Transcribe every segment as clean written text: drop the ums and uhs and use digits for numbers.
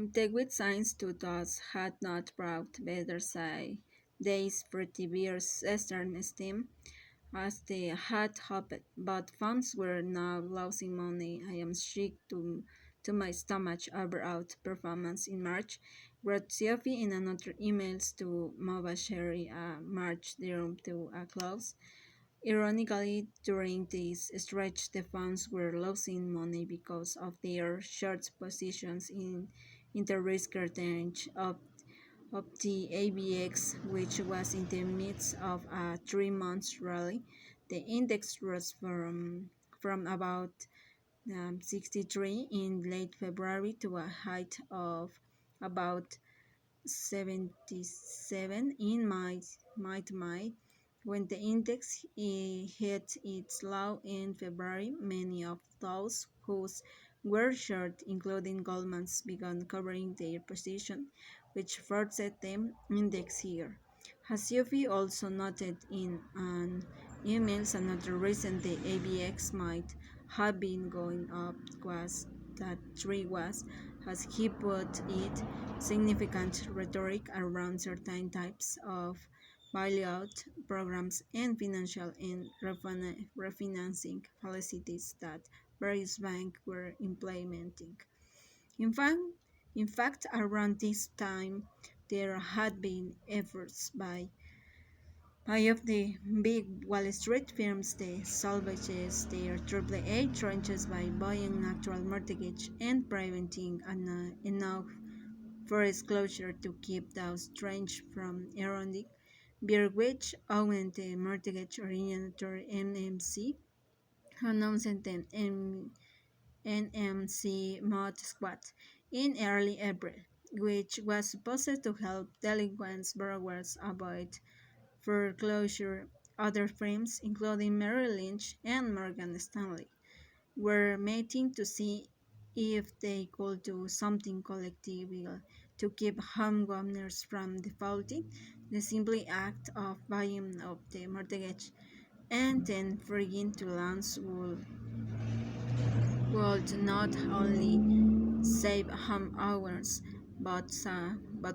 The good signs to those had not brought better days pretty beer's Eastern steam as they had hoped, but funds were now losing money. I am sick to my stomach over performance in March, wrote Sophie in another emails to Mobasheri March the room to a close. Ironically, during this stretch, the funds were losing money because of their short positions in the risk range of the ABX, which was in the midst of a 3 month rally. The index rose from about 63 in late February to a height of about 77 in May. When the index hit its low in February, many of those who were short, including Goldman's, began covering their position, which forced them index here. Hasiofi also noted in an email another reason the ABX might have been going up was that tree was, as he put it, significant rhetoric around certain types of bailout programs and financial and refinancing facilities that various banks were implementing. In fact, around this time, there had been efforts by of the big Wall Street firms to salvage their AAA tranches by buying natural mortgage and preventing enough forest closure to keep those tranches from eroding. Birwich owned the mortgage originator NMC, announced an NMC Mod Squad in early April, which was supposed to help delinquent borrowers avoid foreclosure. Other firms, including Merrill Lynch and Morgan Stanley, were meeting to see if they could do something collectively to keep homeowners from defaulting. The simple act of buying up the mortgage and then freeing to loans would not only save homeowners but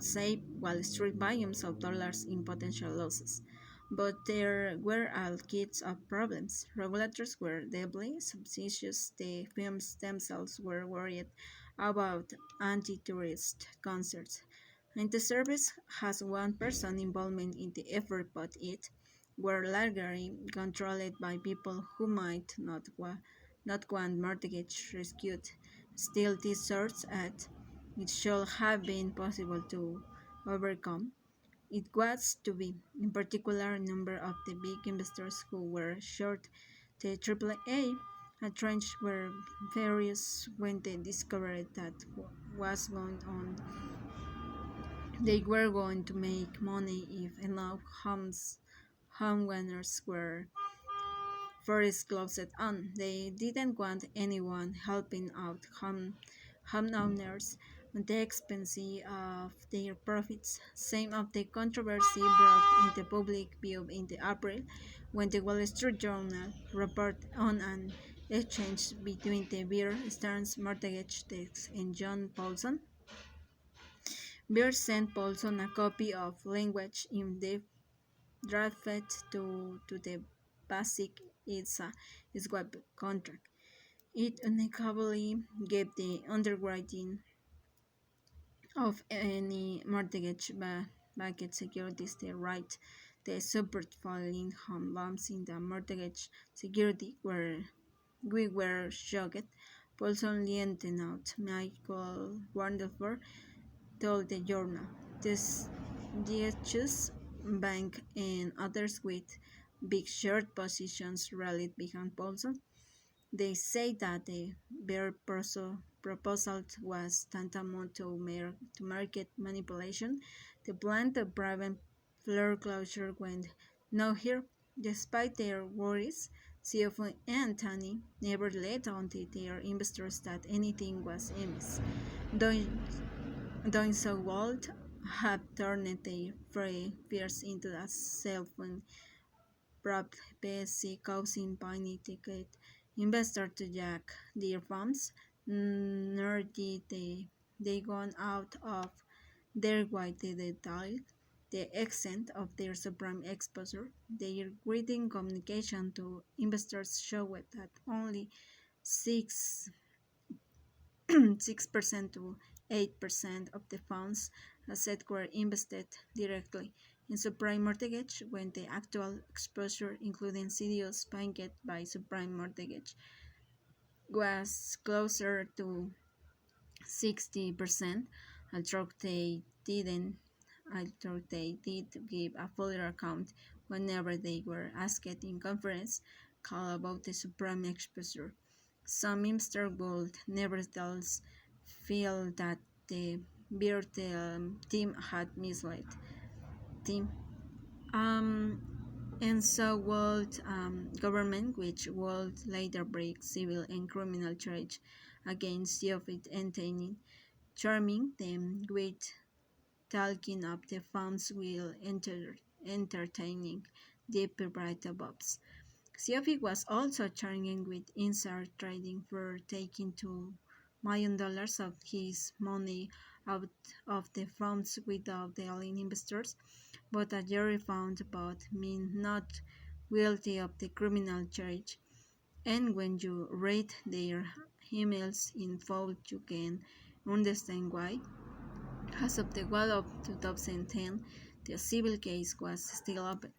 save Wall Street billions of dollars in potential losses. But there were all kinds of problems. Regulators were deeply suspicious. The firms themselves were worried about anti-tourist concerns. And the service has one person involvement in the effort, but it were largely controlled by people who might not want mortgage rescued. Still, this sorts at it should have been possible to overcome. It was to be, in particular, a number of the big investors who were short the AAA at tranche were furious when they discovered that was going on. They were going to make money if enough homeowners were first closed on. They didn't want anyone helping out homeowners at the expense of their profits. Some of the controversy broke into public view in the April when the Wall Street Journal reported on an exchange between the Bear Stearns mortgage desk and John Paulson. Bear sent Paulson a copy of language in the drafted to the basic swap contract. It unequivocally gave the underwriting of any mortgage-backed securities the right to support falling home loans in the mortgage security where we were shocked. Paulson Lieutenant Michael Wonderford told the journal. This Deutsche Bank and others with big short positions rallied behind Paulson. They say that the Bear proposal was tantamount to market manipulation. The plan to prevent foreclosure went nowhere. Despite their worries, CFO and Tani never let on to their investors that anything was amiss. Doing so would have turned their fears into a self-prophecy, causing panicked investors to jack their funds, nor did the they gone out of their way to detail the extent of their supreme exposure. Their greeting communication to investors showed that only 6 6% to 8% of the funds assets were invested directly in subprime mortgage when the actual exposure, including CDOs banked by subprime mortgage, was closer to 60%, although they didn't although they did give a fuller account whenever they were asked in conference call about the supreme exposure. Some investors would nevertheless feel that the Beard team had misled them. Um, and so would government, which would later bring civil and criminal charge against Soviet entailing, charming them with talking up the funds while entertaining the private above. Xiaofi was also charged with insider trading for taking $2 million of his money out of the funds without telling investors, but a jury found both men not guilty of the criminal charge. And when you read their emails in full, you can understand why. As of the fall of 2010, the civil case was still open.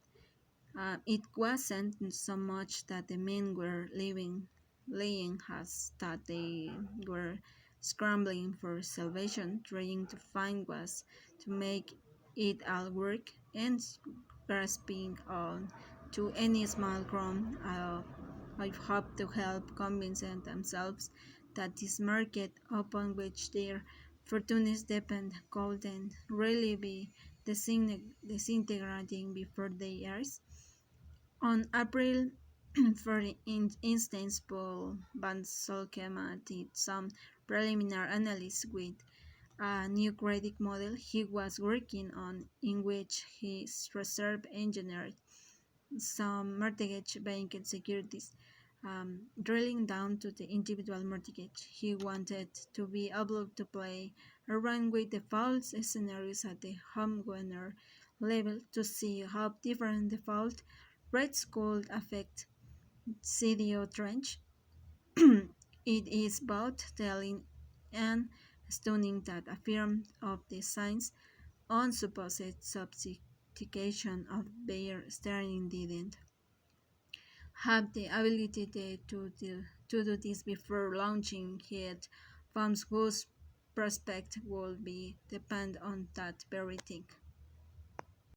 It wasn't so much that the men were lying as that they were scrambling for salvation, trying to find ways to make it all work, and grasping on to any small crumb of hope to help convince themselves that this market upon which their fortunes depend couldn't really be disintegrating before their eyes. On April, for instance, Paul Van Solkema did some preliminary analysis with a new credit model he was working on, in which he reserve engineered some mortgage-backed securities, drilling down to the individual mortgage. He wanted to be able to play around with the false scenarios at the homeowner level to see how different default rates could affect CDO trench. It is both telling and stunning that a firm of the signs on supposed sophistication of Bear Stearns didn't have the ability to do this before launching yet firms whose prospect will be depend on that very thing.